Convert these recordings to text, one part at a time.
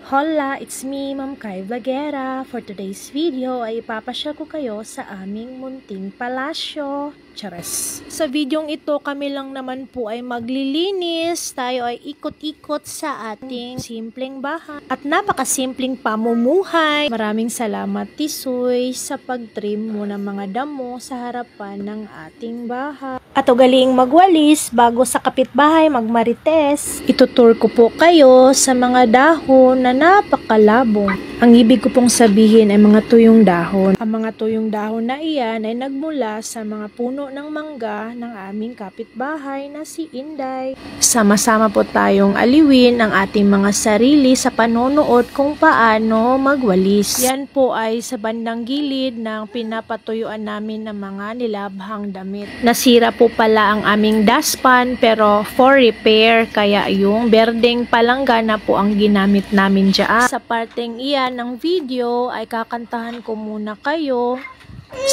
Hola, it's me, Ma'am Kai Vlogera. For today's video ay ipapasyal ko kayo sa aming munting palasyo. Chares! Sa videong ito, kami lang naman po ay maglilinis. Tayo ay ikot-ikot sa ating simpleng bahay. At napakasimpleng pamumuhay. Maraming salamat, Tisoy, sa pag-trim mo ng mga damo sa harapan ng ating bahay. At ugaling magwalis bago sa kapitbahay magmarites. Itutur ko po kayo sa mga dahon na napakalabong. Ang ibig ko pong sabihin ay mga tuyong dahon. Ang mga tuyong dahon na iyan ay nagmula sa mga puno ng mangga ng aming kapitbahay na si Inday. Sama-sama po tayong aliwin ang ating mga sarili sa panonood kung paano magwalis. Yan po ay sa bandang gilid ng pinapatuyuan namin ng mga nilabhang damit. Nasira po pala ang aming dustpan pero for repair, kaya yung berdeng palangga na po ang ginamit namin dyan. Sa parteng iyan ng video ay kakantahan ko muna kayo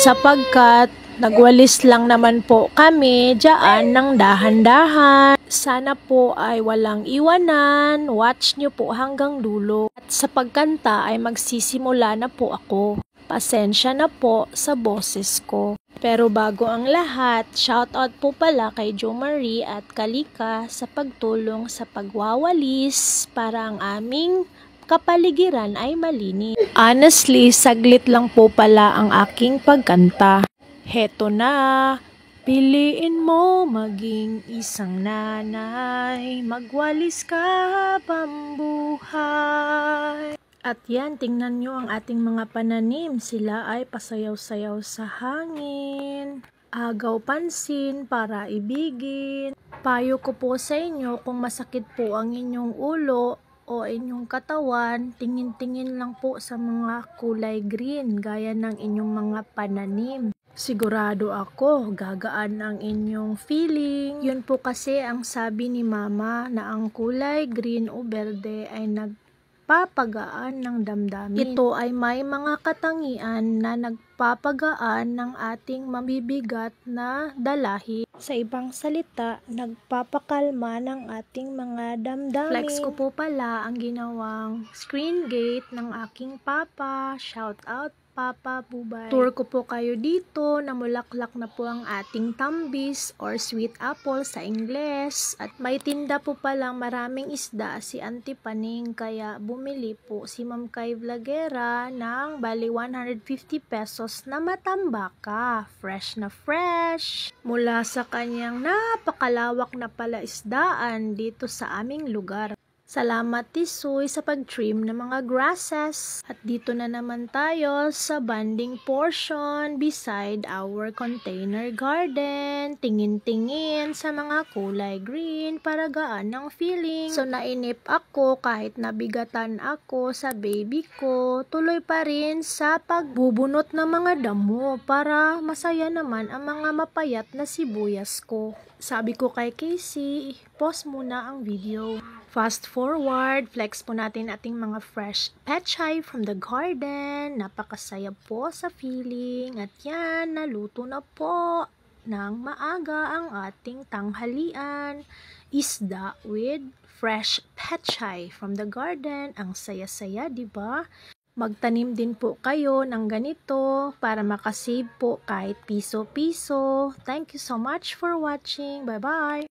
sapagkat nagwalis lang naman po kami dyan ng dahan-dahan. Sana po ay walang iwanan. Watch nyo po hanggang dulo. At sa pagkanta ay magsisimula na po ako. Pasensya na po sa boses ko. Pero bago ang lahat, shoutout po pala kay Jo Marie at Kalika sa pagtulong sa pagwawalis para ang aming kapaligiran ay malinis. Honestly, saglit lang po pala ang aking pagkanta. Heto na, piliin mo maging isang nanay, magwalis ka habang buhay. At yan, tingnan nyo ang ating mga pananim. Sila ay pasayaw-sayaw sa hangin. Agaw pansin para ibigin. Payo ko po sa inyo kung masakit po ang inyong ulo o inyong katawan, tingin-tingin lang po sa mga kulay green gaya ng inyong mga pananim. Sigurado ako, gagaan ang inyong feeling. Yun po kasi ang sabi ni Mama na ang kulay green o berde ay nagpapagaan ng damdamin. Ito ay may mga katangian na nagpapagaan ng ating mabibigat na dalahin. Sa ibang salita, nagpapakalma ng ating mga damdamin. Flex ko po pala ang ginawang screen gate ng aking papa. Shout out Papa Bubay. Tour ko po kayo dito, namulaklak na po ang ating tambis or sweet apple sa Ingles. At may tinda po palang maraming isda si Auntie Paning, kaya bumili po si Ma'am Kai Vlogera ng bali 150 pesos na matambaka. Fresh na fresh. Mula sa kanyang napakalawak na palaisdaan dito sa aming lugar. Salamat Tisoy sa pag-trim ng mga grasses. At dito na naman tayo sa banding portion beside our container garden. Tingin-tingin sa mga kulay green para gaan ng feeling. So nainip ako kahit nabigatan ako sa baby ko. Tuloy pa rin sa pagbubunot ng mga damo para masaya naman ang mga mapayat na sibuyas ko. Sabi ko kay Casey, pause muna ang video. Fast forward, flex po natin ating mga fresh pechay from the garden. Napakasaya po sa feeling. At yan, naluto na po ng maaga ang ating tanghalian. Isda with fresh pechay from the garden. Ang saya-saya, diba? Magtanim din po kayo ng ganito para makasave po kahit piso-piso. Thank you so much for watching. Bye-bye!